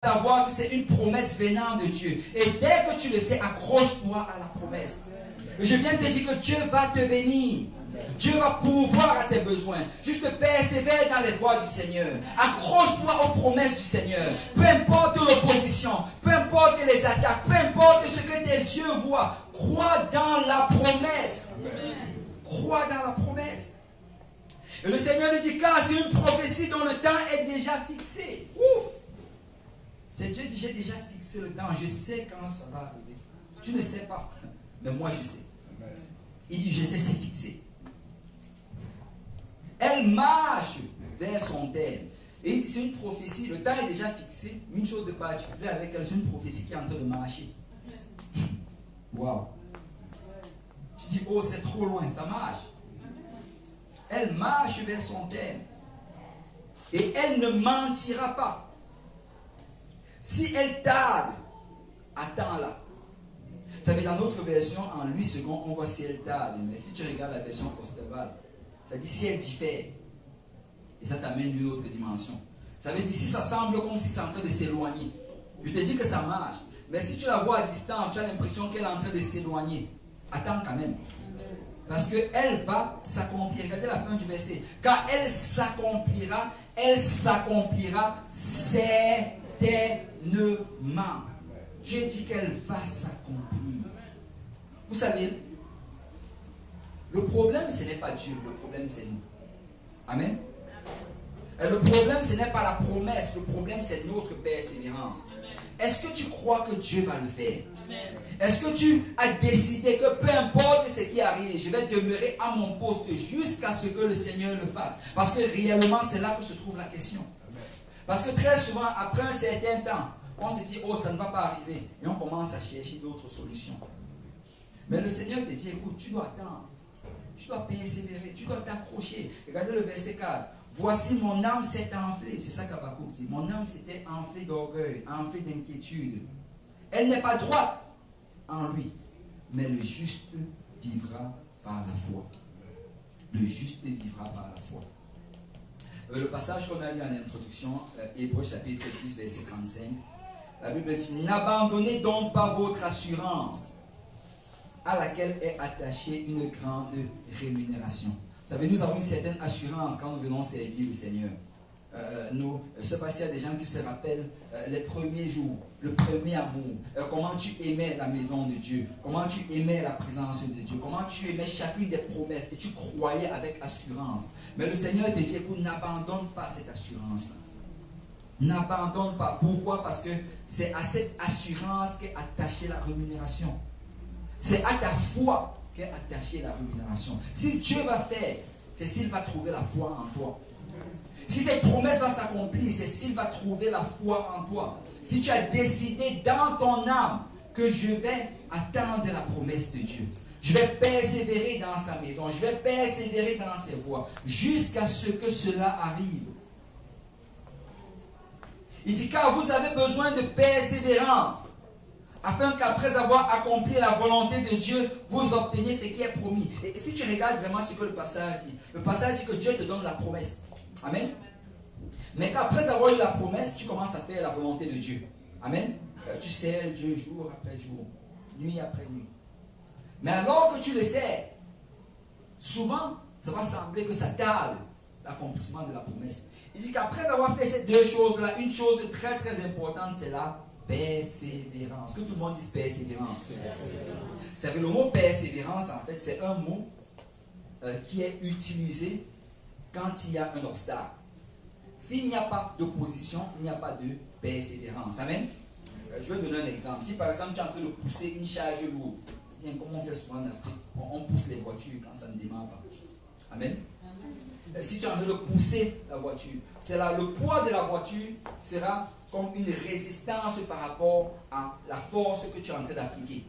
savoir que c'est une promesse venant de Dieu. Et dès que tu le sais, accroche-toi à la promesse. Je viens de te dire que Dieu va te bénir. Dieu va pourvoir à tes besoins. Juste persévère dans les voies du Seigneur. Accroche-toi aux promesses du Seigneur. Peu importe l'opposition, peu importe les attaques, peu importe ce que tes yeux voient, crois dans la promesse. Crois dans la promesse. Et le Seigneur lui dit, car c'est une prophétie dont le temps est déjà fixé. Ouf! C'est Dieu dit, j'ai déjà fixé le temps. Je sais quand ça va arriver. Tu ne sais pas, mais moi je sais. Il dit, je sais, c'est fixé. Elle marche vers son terme. Et il dit, c'est une prophétie. Le temps est déjà fixé. Une chose de particulière avec elle, c'est une prophétie qui est en train de marcher. Waouh! Tu dis, oh, c'est trop loin, ça marche. Elle marche vers son terme. Et elle ne mentira pas. Si elle tarde, attends-la. Vous savez, dans notre version, en 8 secondes, on voit si elle tarde. Mais si tu regardes la version Costerval, ça dit si elle diffère. Et ça t'amène d'une autre dimension. Ça veut dire si ça semble comme si c'est en train de s'éloigner. Je te dis que ça marche. Mais si tu la vois à distance, tu as l'impression qu'elle est en train de s'éloigner. Attends quand même. Parce qu'elle va s'accomplir. Regardez la fin du verset. Car elle s'accomplira certainement. Dieu dit qu'elle va s'accomplir. Vous savez, le problème, ce n'est pas Dieu, le problème, c'est nous. Amen. Et le problème, ce n'est pas la promesse, le problème, c'est notre persévérance. Est-ce que tu crois que Dieu va le faire? Est-ce que tu as décidé que peu importe ce qui arrive, je vais demeurer à mon poste jusqu'à ce que le Seigneur le fasse? Parce que réellement, c'est là que se trouve la question. Parce que très souvent, après un certain temps, on se dit, oh, ça ne va pas arriver. Et on commence à chercher d'autres solutions. Mais le Seigneur te dit, écoute, tu dois attendre. Tu dois persévérer, tu dois t'accrocher. Regardez le verset 4. Voici mon âme s'est enflée. C'est ça qu'Habakkuk dit. Mon âme s'était enflée d'orgueil, enflée d'inquiétude. Elle n'est pas droite en lui. Mais le juste vivra par la foi. Le juste vivra par la foi. Le passage qu'on a lu en introduction, Hébreux chapitre 10, verset 35. La Bible dit, n'abandonnez donc pas votre assurance à laquelle est attachée une grande rémunération. Vous savez, nous avons une certaine assurance quand nous venons servir le Seigneur. Je ne sais pas s'il y a des gens qui se rappellent les premiers jours, le premier amour, comment tu aimais la maison de Dieu, comment tu aimais la présence de Dieu, comment tu aimais chacune des promesses et tu croyais avec assurance. Mais le Seigneur te dit, écoute, n'abandonne pas cette assurance-là. N'abandonne pas. Pourquoi? Parce que c'est à cette assurance qu'est attachée la rémunération. C'est à ta foi qu'est attachée la rémunération. Si Dieu va faire, c'est s'il va trouver la foi en toi. Si tes promesses vont s'accomplir, c'est s'il va trouver la foi en toi. Si tu as décidé dans ton âme que je vais attendre la promesse de Dieu, je vais persévérer dans sa maison, je vais persévérer dans ses voies, jusqu'à ce que cela arrive. Il dit, car vous avez besoin de persévérance, afin qu'après avoir accompli la volonté de Dieu, vous obteniez ce qui est promis. Et si tu regardes vraiment ce que le passage dit que Dieu te donne la promesse. Amen. Mais qu'après avoir eu la promesse, tu commences à faire la volonté de Dieu. Amen. Tu sers Dieu jour après jour, nuit après nuit. Mais alors que tu le sais, souvent, ça va sembler que ça tarde l'accomplissement de la promesse. Il dit qu'après avoir fait ces deux choses-là, une chose très très importante, c'est la persévérance. Que tout le monde dise persévérance. C'est que le mot persévérance, en fait, c'est un mot qui est utilisé quand il y a un obstacle. S'il n'y a pas d'opposition, il n'y a pas de persévérance. Amen. Je vais donner un exemple. Si par exemple tu es en train de pousser une charge lourde, bien comme on fait souvent en Afrique, on pousse les voitures quand ça ne démarre pas. Amen. Si tu es en train de pousser la voiture, c'est là le poids de la voiture sera comme une résistance par rapport à la force que tu es en train d'appliquer.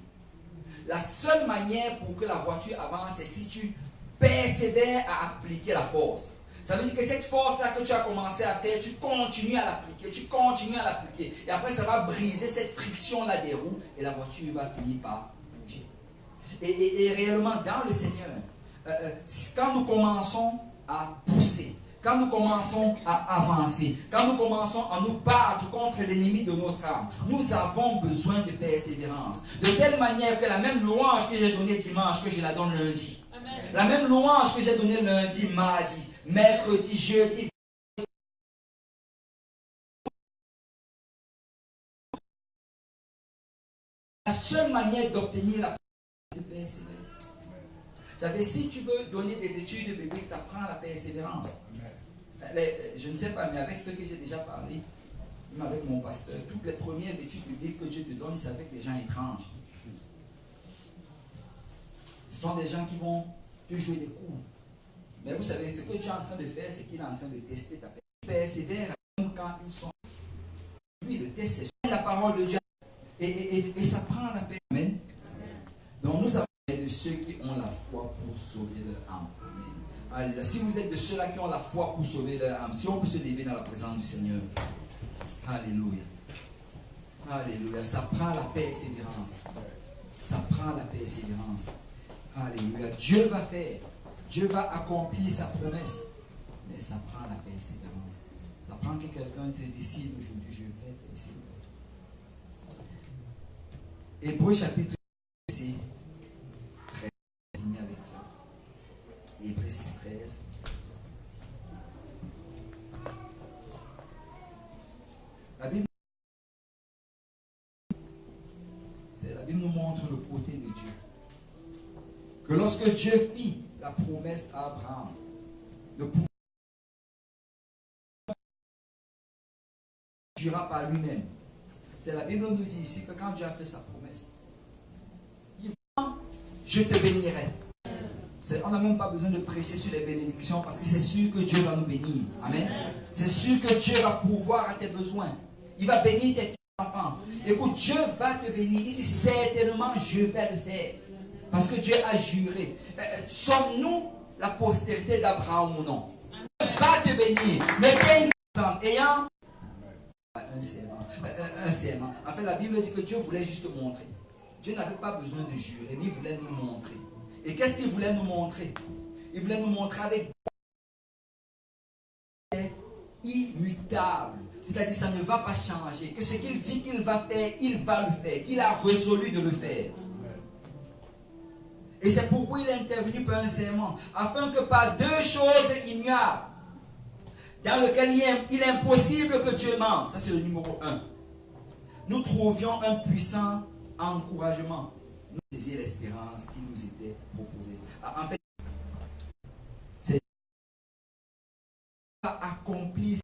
La seule manière pour que la voiture avance, c'est si tu persévères à appliquer la force. Ça veut dire que cette force-là que tu as commencé à faire, tu continues à l'appliquer, tu continues à l'appliquer. Et après, ça va briser cette friction-là des roues et la voiture va finir par bouger. Et réellement, dans le Seigneur, quand nous commençons à pousser, quand nous commençons à avancer, quand nous commençons à nous battre contre l'ennemi de notre âme, nous avons besoin de persévérance. De telle manière que la même louange que j'ai donnée dimanche, que je la donne lundi. Amen. La même louange que j'ai donnée lundi, mardi, mercredi, jeudi. La seule manière d'obtenir la persévérance, c'est de persévérer. Vous savez, si tu veux donner des études bibliques, ça prend la persévérance. Je ne sais pas, mais avec ce que j'ai déjà parlé, même avec mon pasteur, toutes les premières études bibliques que Dieu te donne, c'est avec des gens étranges. Ce sont des gens qui vont te jouer des coups. Mais vous savez, ce que tu es en train de faire, c'est qu'il est en train de tester ta persévérance. Tu persévères même quand ils sont. Lui, le test, c'est la parole de Dieu. Et ça prend la persévérance. Amen. Donc nous avons de ceux qui ont la foi pour sauver leur âme. Alléluia. Si vous êtes de ceux-là qui ont la foi pour sauver leur âme, si on peut se lever dans la présence du Seigneur. Alléluia. Alléluia. Ça prend la persévérance. Ça prend la persévérance. Alléluia. Dieu va faire. Dieu va accomplir sa promesse. Mais ça prend la persévérance. Ça prend que quelqu'un te décide aujourd'hui, je vais persévérer. Hébreux chapitre 6. Avec ça. Hébreux 6, 13. La Bible nous montre le côté de Dieu. Que lorsque Dieu fit la promesse à Abraham de pouvoir dira par lui-même. C'est la Bible nous dit ici que quand Dieu a fait sa promesse, il va, je te bénirai. On n'a même pas besoin de prêcher sur les bénédictions parce que c'est sûr que Dieu va nous bénir. Amen. C'est sûr que Dieu va pourvoir à tes besoins. Il va bénir tes enfants. Écoute, Dieu va te bénir. Il dit certainement je vais le faire. Parce que Dieu a juré. Sommes-nous la postérité d'Abraham ou non? Dieu va te bénir. Mais ayant un serment. En fait, la Bible dit que Dieu voulait juste montrer. Dieu n'avait pas besoin de jurer, mais il voulait nous montrer. Et qu'est-ce qu'il voulait nous montrer? Il voulait nous montrer avec immutable. C'est-à-dire ça ne va pas changer. Que ce qu'il dit qu'il va faire, il va le faire. Qu'il a résolu de le faire. Et c'est pourquoi il est intervenu par un serment. Afin que par deux choses ignorables, dans lesquelles il est impossible que Dieu mente. Ça c'est le numéro 1. Nous trouvions un puissant encouragement. Nous saisir l'espérance qui nous était proposée. En fait, c'est accompli